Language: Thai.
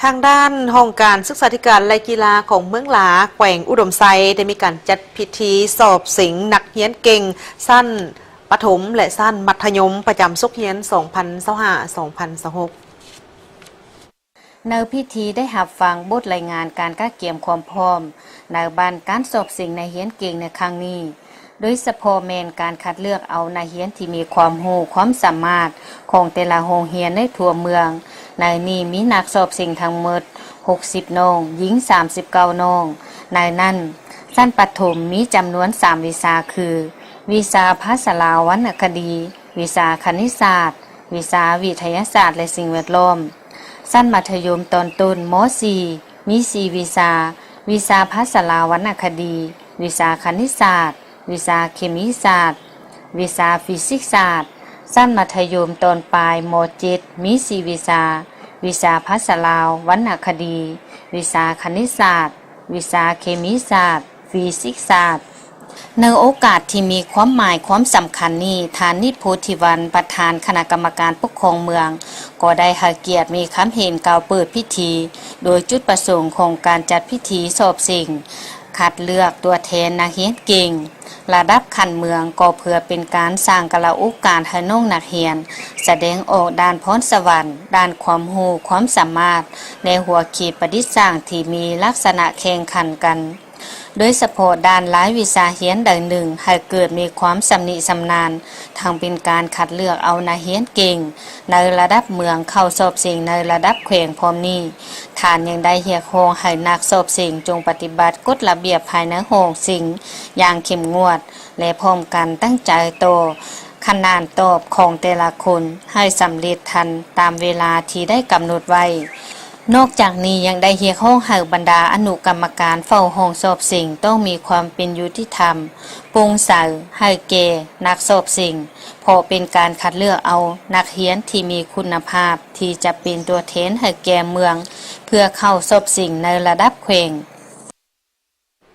ทางด้านห้องการศึกษาธิการและกีฬาของเมืองหลาแขวงอุดมไซได้มีการจัดพิธีสอบสิงนักเรียนเก่งสั้นประถมและสั้นมัธยมประจำสุขเรียน 2025-2026 ในพิธีได้หับฟังบทรายงานการก้าเกี่ยมความพร้อมในบ้านการสอบสิ่งในเฮียนเก่งในครั้งนี้โดยเฉพาะแมนการคัดเลือกเอานายเฮียนที่มีความรู้ความสามารถของแต่ละโรงเรียนในทั่วเมืองในนี้มีนักสอบสิ่งทั้งหมด60น้องหญิง39น้องในนั้นชั้นประถมมีจำนวน3วิชาคือวิชาภาษาลาววรรณคดีวิชาคณิตศาสตร์วิชาวิทยาศาสตร์และสิ่งแวดล้อมชั้นมัธยมตอนต้นม.4 มี4วิชาวิชาภาษาลาววรรณคดีวิชาคณิตศาสตร์วิชาเคมีศาสตร์วิชาฟิสิกส์ศาสตร์ชั้นมัธยมตอนปลายม.7 มี4วิชาวิชาภาษาลาววรรณคดีวิชาคณิตศาสตร์วิชาเคมีศาสตร์ฟิสิกส์ศาสตร์ในโอกาสที่มีความหมายความสำคัญนี้ท่านนิตโพธิวรรณประธานคณะกรรมการปกครองเมืองก็ได้ให้เกียรติมีคำเห็นกล่าวเปิดพิธีโดยจุดประสงค์ของการจัดพิธีสอบสิ่งคัดเลือกตัวแทนนักเรียนเก่งระดับขั้นเมืองก็เพื่อเป็นการสร้างกระโอกาสให้น้องนักเรียนแสดงออกด้านพรสวรรค์ด้านความรู้ความสามารถในหัวขีดประดิษฐ์สร้างที่มีลักษณะแข่งขันกันโดยเฉพาะด้านหลายวิชาเรียนใดหนึ่งให้เกิดมีความสำนิสำนาญทางเป็นการคัดเลือกเอานักเรียนเก่งในระดับเมืองเข้าสอบสิ่งในระดับแขวงพร้อมนี้ฐานยังได้เรียกร้องให้นักสอบสิ่งจงปฏิบัติกฎระเบียบภายในห้องสิ่งอย่างเข้มงวดและพร้อมกันตั้งใจโตขนานตอบของแต่ละคนให้สำเร็จทันตามเวลาที่ได้กำหนดไว้นอกจากนี้ยังได้เรียกร้องให้บรรดาอนุกรรมการเฝ้าห้องสอบสิ่งต้องมีความเป็นยุติธรรมโปร่งใสให้แก่นักสอบสิ่งเพราะเป็นการคัดเลือกเอานักเรียนที่มีคุณภาพที่จะเป็นตัวแทนให้แก่เมืองเพื่อเข้าสอบสิ่งในระดับแขวง